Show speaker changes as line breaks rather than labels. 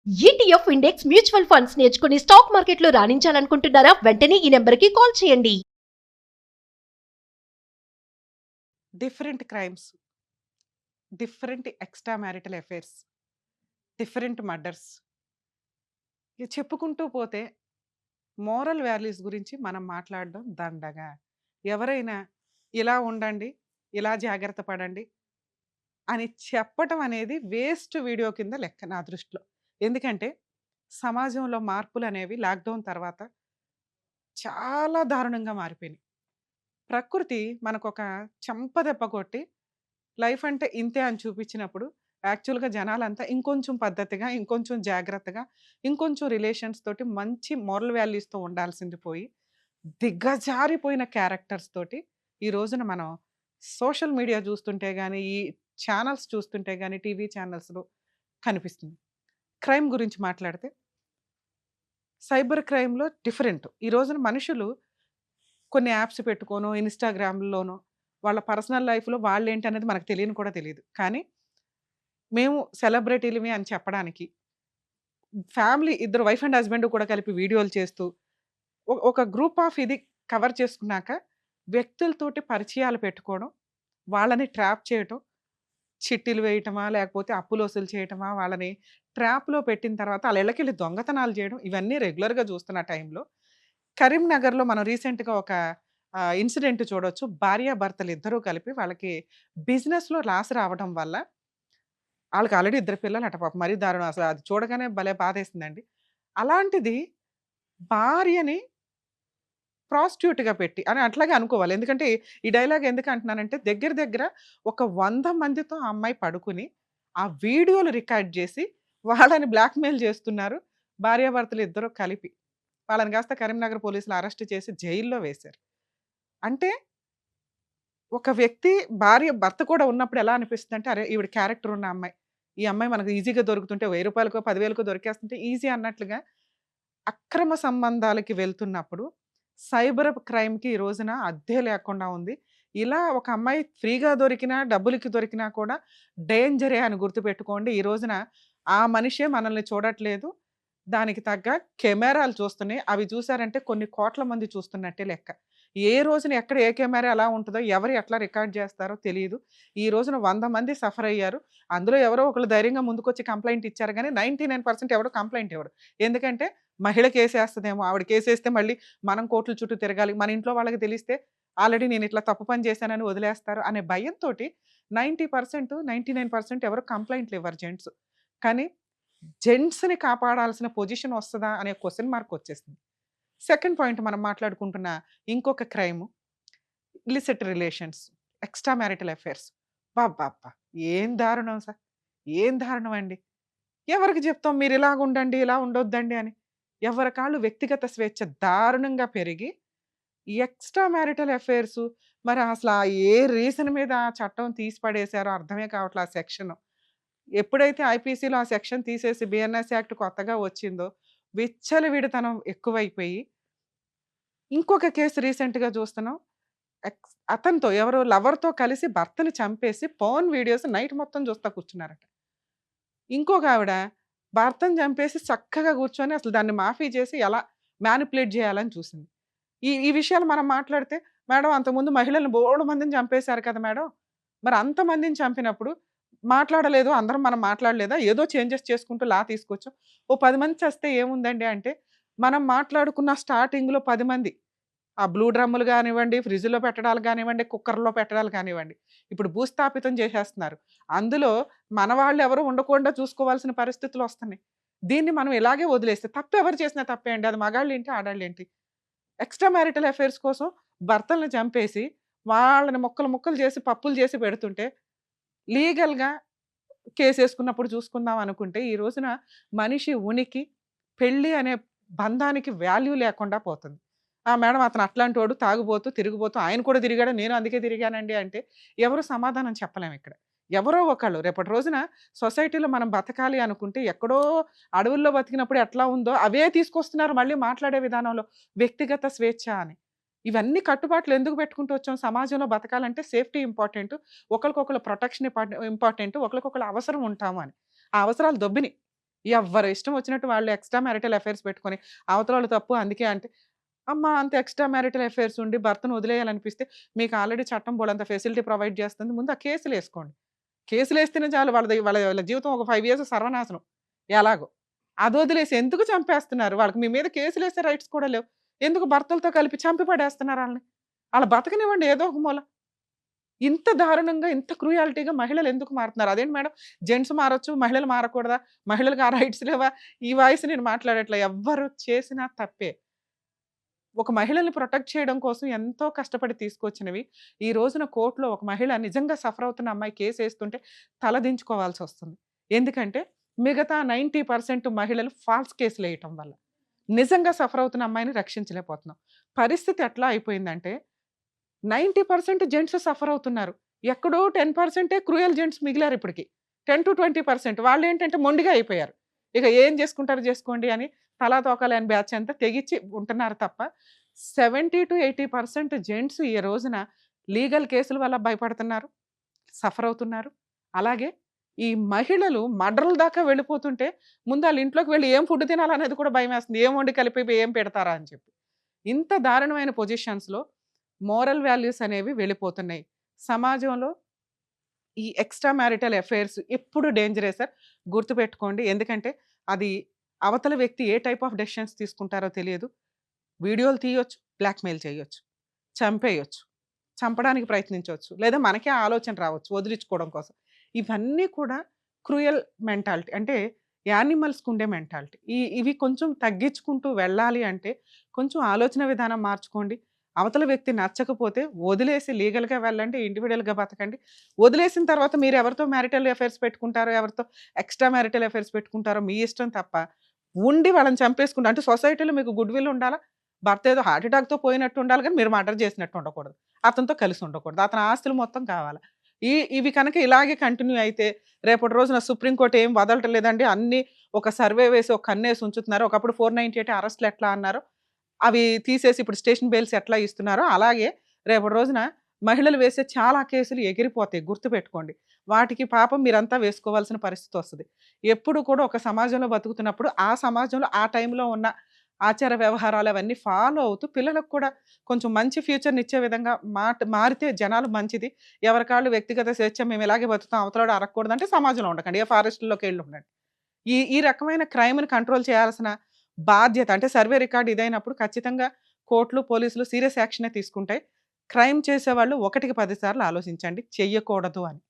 ETF index mutual funds నేర్చుకుని stock మార్కెట్లో రాణించాలనుకుంటున్నారా? వెంటనే ఈ నెంబర్కి కాల్ చేయండి.
Different crimes, different extra marital affairs, different murders. ఇక చెప్పుకుంటూ పోతే మోరల్ వాల్యూస్ గురించి మనం మాట్లాడడం దండగా. ఎవరైనా ఇలా ఉండండి, ఇలా జాగ్రత్త పడండి అని చెప్పటం అనేది వేస్ట్ వీడియో కింద లెక్క నా దృష్టిలో. ఎందుకంటే సమాజంలో మార్పులనేవి లాక్‌డౌన్ తర్వాత చాలా దారుణంగా మారిపోయినాయి. ప్రకృతి మనకొక చెంపదెబ్బ కొట్టి లైఫ్ అంటే ఇంతే అని చూపించినప్పుడు యాక్చువల్‌గా జనాలంతా ఇంకొంచెం పద్ధతిగా, ఇంకొంచెం జాగ్రత్తగా, ఇంకొంచెం రిలేషన్స్ తోటి మంచి మోరల్ వాల్యూస్‌తో ఉండాల్సింది పోయి, దిగజారిపోయిన క్యారెక్టర్స్ తోటి ఈ రోజున మనం సోషల్ మీడియా చూస్తుంటే గాని, ఈ ఛానల్స్ చూస్తుంటే గాని, టీవీ ఛానల్స్‌లో కనిపిస్తుంది. క్రైమ్ గురించి మాట్లాడితే సైబర్ క్రైమ్‌లో డిఫరెంట్. ఈ రోజున మనుషులు కొన్ని యాప్స్ పెట్టుకోనో, ఇన్‌స్టాగ్రామ్‌లోనో వాళ్ళ పర్సనల్ లైఫ్‌లో వాళ్ళేంటనేది మనకు తెలియని కూడా తెలీదు. కానీ మేము సెలబ్రిటీలమే అని చెప్పడానికి, ఫ్యామిలీ ఇద్దరు వైఫ్ అండ్ హస్బాండ్ కూడా కలిపి వీడియోలు చేస్తూ, ఒక గ్రూప్ ఆఫ్ ఇది కవర్ చేసుకున్నాక, వ్యక్తులతోటి పరిచయాలు పెట్టుకోవడం, వాళ్ళని ట్రాప్ చేయటం, చిట్టీలు వేయటమా, లేకపోతే అప్పులు వసూలు చేయటమా, వాళ్ళని ట్రాప్‌లో పెట్టిన తర్వాత ఆళ్ళ ఇళ్ళకెళ్ళి దొంగతనాలు చేయడం, ఇవన్నీ రెగ్యులర్‌గా చూస్తున్న టైంలో, కరీంనగర్‌లో మనం రీసెంట్‌గా ఒక ఇన్సిడెంట్ చూడొచ్చు. భార్యాభర్తలు ఇద్దరూ కలిపి వాళ్ళకి బిజినెస్‌లో లాస్ రావడం వల్ల ఆళ్ళకి ఆల్రెడీ ఇద్దరు పిల్లలట పాపం. మరీ దారుణం అసలు అది చూడగానే భలే బాధేసిందండి. అలాంటిది భార్యని ప్రాస్టిట్యూట్‌గా పెట్టి అని అట్లాగే అనుకోవాలి. ఎందుకంటే ఈ డైలాగ్ ఎందుకు అంటున్నానంటే దగ్గర దగ్గర ఒక 100 మందితో ఆ అమ్మాయి పడుకుని, ఆ వీడియోలు రికార్డ్ జేసి వాళ్ళని బ్లాక్‌మెయిల్ జేస్తున్నారు. భార్యాభర్తలు ఇద్దరు కలిపి. వాళ్ళని కాస్త కరీంనగర్ పోలీసులు అరెస్ట్ చేసి జైల్‌లో వేశారు. అంటే ఒక వ్యక్తి భర్త కూడా ఉన్నప్పుడు ఎలా అనిపిస్తుందంటే, అరే! ఈవిడ క్యారెక్టర్ ఉన్న అమ్మాయి. ఈ అమ్మాయి మనకు ఈజీగా దొరుకుతుంటే రూ. 1000కో, 10,000కో దొరికేస్తుంటే ఈజీ అన్నట్లుగా అక్రమ సంబంధాలకి వెళ్తున్నప్పుడు సైబర్ క్రైమ్‌కి ఈ రోజున అద్దే లేకుండా ఉంది. ఇలా ఒక అమ్మాయి ఫ్రీగా దొరికినా, డబ్బులకి దొరికినా కూడా డేంజరే అని గుర్తుపెట్టుకోండి. ఈ రోజున ఆ మనిషే మనల్ని చూడట్లేదు. దానికి తగ్గ కెమెరాలు చూస్తున్నాయి. అవి చూసారంటే కొన్ని కోట్ల మంది చూస్తున్నట్టే లెక్క. ఏ రోజున ఎక్కడ ఏ కెమెరా ఎలా ఉంటదో, ఎవరు ఎట్లా రికార్డ్ చేస్తారో తెలీదు. ఈ రోజున 100 మంది సఫర్ అయ్యారు. అందులో ఎవరో ఒకళ్ళు ధైర్యంగా ముందుకొచ్చి కంప్లెయింట్ ఇచ్చారు గానీ 99% ఎవడు కంప్లెయింట్ ఇవ్వడు. ఎందుకంటే మహిళ కేసేస్తదేమో, ఆవిడ కేసేస్తే మళ్ళీ మనం కోర్టుల చుట్టూ తిరగాలి. మన ఇంట్లో వాళ్ళకి తెలిస్తే ఆల్రెడీ నేను ఇట్లా తప్పు పని చేశానని వదిలేస్తారు అనే భయంతోటి 90%, 99% ఎవరు కంప్లెయింట్లు ఇవ్వరు జెంట్స్. కానీ జెంట్స్‌ని కాపాడాల్సిన పొజిషన్ వస్తదా అనే క్వెషన్ మార్క్ వచ్చేసింది. సెకండ్ పాయింట్ మనం మాట్లాడుకుంటున్న ఇంకొక crime illicit relations, extra marital affairs. అబ్బబ్బబ్బా! ఏం దారుణం ఏం దారుణం అండి. ఎవరికి చెప్తాం మీరిలాగుండండి, ఇలా ఉండొద్దండి అని. ఎవరికాళ్ళు వ్యక్తిగత స్వేచ్ఛ దారుణంగా పెరిగి, ఈ ఎక్స్‌ట్రా మ్యారిటల్ అఫైర్సు మరి అసల ఏ రీజన్ మీద ఆ చట్టం తీసి పడేశారో అర్థమే కావట్లే ఆ సెక్షను. ఎప్పుడైతే ఐపీసీలో ఆ సెక్షన్ తీసేసి బిఎన్ఎస్ యాక్ట్ కొత్తగా వచ్చిందో, విచ్చలవిడితనం ఎక్కువైపోయి, ఇంకొక కేసు రీసెంట్‌గా చూస్తున్నాం. అతనితో ఎవరో లవర్‌తో కలిసి భర్తని చంపేసి పోర్న్ వీడియోస్ నైట్ మొత్తం చూస్తా కూర్చున్నారట. ఇంకొకావిడ భర్తని చంపేసి చక్కగా కూర్చొని అసలు దాన్ని మాఫీ చేసి ఎలా మ్యానిపులేట్ చేయాలని చూసింది. ఈ ఈ విషయాలు మనం మాట్లాడితే, "మేడం అంతకుముందు మహిళలను బోలెడు మందిని చంపేశారు కదా మేడం! మరి అంతమందిని చంపినప్పుడు మాట్లాడలేదు. అందరం మనం మాట్లాడలేదా? ఏదో చేంజెస్ చేసుకుంటూ లా తీసుకొచ్చాం. ఓ 10 మంది చస్తే ఏముందండి" అంటే, మనం మాట్లాడుకున్న స్టార్టింగ్‌లో 10 మంది. ఆ బ్లూ డ్రమ్ములు గానివ్వండి, ఫ్రిడ్జ్‌లో పెట్టడాలు గానివ్వండి, కుక్కర్‌లో పెట్టడాలు కానివ్వండి. ఇప్పుడు భూస్థాపితం చేసేస్తున్నారు. అందులో మన వాళ్ళెవరు ఉండకుండా చూసుకోవాల్సిన పరిస్థితులొస్తున్నాయి. దీన్ని మనం ఇలాగే వదిలేస్తే తప్పెవరు చేసినా తప్పే అండి. అది మగాళ్ళేంటి, ఆడాళ్ళేంటి. ఎక్స్‌ట్రా మ్యారిటల్ అఫైర్స్ కోసం భర్తల్ని చంపేసి, వాళ్ళని ముక్కలు ముక్కలు చేసి, పప్పులు చేసి పెడుతుంటే, లీగల్‌గా కేసేసుకున్నప్పుడు చూసుకుందాం అనుకుంటే, ఈ రోజున మనిషి ఉనికి, పెళ్లి అనే బంధానికి వాల్యూ లేకుండా పోతుంది. ఆ! మేడం అతను అట్లాంటోడు, తాగుబోతు, తిరుగుబోతు ఆయన కూడా తిరిగాడు, నేను అందుకే తిరిగానండి అంటే, ఎవరు సమాధానం చెప్పలేమిక్కడ. ఎవరో ఒకళ్ళు రేపటి రోజున సొసైటీలో మనం బతకాలి అనుకుంటే, ఎక్కడో అడవుల్లో బతికినప్పుడు ఎట్లా ఉందో, అవే తీసుకొస్తున్నారు మళ్ళీ మాట్లాడే విధానంలో. వ్యక్తిగత స్వేచ్ఛ అని. ఇవన్నీ కట్టుబాట్లు ఎందుకు పెట్టుకుంటూ వచ్చాం? సమాజంలో బతకాలంటే సేఫ్టీ ఇంపార్టెంటు. ఒకళ్ళకొకళ్ళు ప్రొటెక్షన్ ఇంపార్టెంటు. ఒకళ్ళకొకళ్ళు అవసరం ఉంటాము అని. ఆ అవసరాలు దొబ్బినియి. ఎవ్వరి ఇష్టం వచ్చినట్టు వాళ్ళు ఎక్స్ట్రా మ్యారిటల్ అఫైర్స్ పెట్టుకొని అవతలోళ్ళు తప్పు అందుకే అంటే, అమ్మా! అంత ఎక్స్ట్రా మ్యారిటల్ అఫైర్స్ ఉండి భర్తను వదిలేయాలనిపిస్తే మీకు ఆల్రెడీ చట్టం బోలెడంత ఫెసిలిటీ ప్రొవైడ్ చేస్తుంది. ముందు ఆ కేసులేసుకోండి. కేసులేస్తేనే చాలు వాళ్ళ జీవితం ఒక 5 ఇయర్స్ సర్వనాశనం ఎలాగో. అదొదిలేసి ఎందుకు చంపేస్తున్నారు? వాళ్ళకి మీ మీద కేసులేసే రైట్స్ కూడా లేవు. ఎందుకు భర్తలతో కలిపి చంపి పడేస్తున్నారు ఆళ్ళని? ఆళ్ళ బతకనివ్వండి ఏదో ఒక మూల. ఇంత దారుణంగా, ఇంత క్రూయాలిటీగా మహిళలు ఎందుకు మారుతున్నారు? అదేంటి మేడం జెంట్స్ మారొచ్చు, మహిళలు మారకూడదా? మహిళలకు ఆ రైట్స్ లేవా? ఈ వాయిస్ నేను మాట్లాడట్లే. ఎవ్వరు చేసినా తప్పే. ఒక మహిళల్ని ప్రొటెక్ట్ చేయడం కోసం ఎంతో కష్టపడి తీసుకొచ్చినవి. ఈ రోజున కోర్ట్‌లో ఒక మహిళ నిజంగా సఫర్ అవుతున్న అమ్మాయి కేసేస్తుంటే తలదించుకోవాల్సొస్తుంది. ఎందుకంటే మిగతా 90% మహిళలు ఫాల్స్ కేసులేయటం వల్ల. నిజంగా సఫర్ అవుతున్న అమ్మాయిని రక్షించలేకపోతున్నాం. పరిస్థితి ఎట్లా అయిపోయిందంటే 90% జెంట్స్ సఫర్ అవుతున్నారు. ఎక్కడో 10% క్రూయల్ జెంట్స్ మిగిలారు ఇప్పటికి. 10-20% వాళ్ళేంటంటే మొండిగా అయిపోయారు. ఇక ఏం చేసుకుంటారో చేసుకోండి అని తలా తోక లేని బ్యాచ్ అంతా తెగించి ఉంటున్నారు తప్ప 70-80% జెంట్స్ ఈ రోజున లీగల్ కేసుల వల్ల భయపడుతున్నారు. సఫర్ అవుతున్నారు. అలాగే ఈ మహిళలు మర్డర్‌ల దాకా వెళ్ళిపోతుంటే ముందు ఆళ్ళ ఇంట్లోకి వెళ్లి ఏం ఫుడ్ తినాలనేది కూడా భయమేస్తుంది. ఏం వండి కలిపి ఏం పెడతారా అని చెప్పి. ఇంత దారుణమైన పొజిషన్స్‌లో మోరల్ వాల్యూస్ అనేవి వెళ్ళిపోతున్నాయి. సమాజంలో ఈ ఎక్స్‌ట్రా మ్యారిటల్ అఫైర్స్ ఎప్పుడు డేంజరే సార్. గుర్తుపెట్టుకోండి. ఎందుకంటే అది అవతల వ్యక్తి ఏ టైప్ ఆఫ్ డెసిషన్స్ తీసుకుంటారో తెలియదు. వీడియోలు తీయొచ్చు, బ్లాక్‌మెయిల్ చేయొచ్చు, చంపేయొచ్చు, చంపడానికి ప్రయత్నించొచ్చు. లేదా మనకే ఆలోచన రావచ్చు వదిలించుకోవడం కోసం. ఇవన్నీ కూడా క్రూయల్ మెంటాలిటీ. అంటే యానిమల్స్‌కుండే మెంటాలిటీ. ఇవి కొంచెం తగ్గించుకుంటూ వెళ్ళాలి అంటే కొంచెం ఆలోచన విధానం మార్చుకోండి. అవతల వ్యక్తి నచ్చకపోతే వదిలేసి లీగల్‌గా వెళ్ళండి. ఇండివిడ్యుయల్‌గా బతకండి. వదిలేసిన తర్వాత మీరు ఎవరితో మ్యారిటల్ అఫైర్స్ పెట్టుకుంటారో, ఎవరితో ఎక్స్‌ట్రా మ్యారిటల్ అఫైర్స్ పెట్టుకుంటారో మీ ఇష్టం తప్ప, ఉండి వాళ్ళని చంపేసుకుంటా అంటే సొసైటీలో మీకు గుడ్ విల్ ఉండాలా? భర్త ఏదో హార్ట్ అటాక్‌తో పోయినట్టు ఉండాలి గానీ, మీరు మర్డర్ చేసినట్టు ఉండకూడదు. అతనితో కలిసి ఉండకూడదు. అతని ఆస్తులు మొత్తం కావాలా. ఇవి కనుక ఇలాగే కంటిన్యూ అయితే రేపటి రోజున సుప్రీం కోర్ట్ ఏం వదలటం లేదండి. అన్నీ ఒక సర్వే వేసి ఒక కన్నేసి ఉంచుతున్నారు. ఒకప్పుడు 498 అరెస్ట్‌లు ఎట్లా అన్నారో, అవి తీసేసి ఇప్పుడు స్టేషన్ బెయిల్స్ ఎట్లా ఇస్తున్నారో, అలాగే రేపటి రోజున మహిళలు వేసే చాలా కేసులు ఎగిరిపోతాయి. గుర్తుపెట్టుకోండి. వాటికి పాపం మీరంతా వేసుకోవాల్సిన పరిస్థితొస్తది. ఎప్పుడు కూడా ఒక సమాజంలో బతుకుతున్నప్పుడు, ఆ సమాజంలో ఆ టైంలో ఉన్న ఆచార వ్యవహారాలు అవన్నీ ఫాలో అవుతూ పిల్లలకు కూడా కొంచెం మంచి ఫ్యూచర్‌నిచ్చే విధంగా మారితే జనాలు మంచిది. ఎవరికాళ్ళు వ్యక్తిగత స్వేచ్ఛ మేము ఇలాగే బతుకుతాం అవతలోడు అరగకూడదంటే సమాజంలో ఉండకండి. ఏ ఫారెస్ట్‌ల్లోకెళ్ళి ఉండండి. ఈ రకమైన క్రైమ్‌ని కంట్రోల్ చేయాల్సిన బాధ్యత అంటే సర్వే రికార్డ్ ఇదైనప్పుడు ఖచ్చితంగా కోర్టులు, పోలీసులు సీరియస్ యాక్షనే తీసుకుంటాయి. క్రైమ్ చేసేవాళ్ళు ఒకటికి 10 సార్లు ఆలోచించండి చెయ్యకూడదు అని.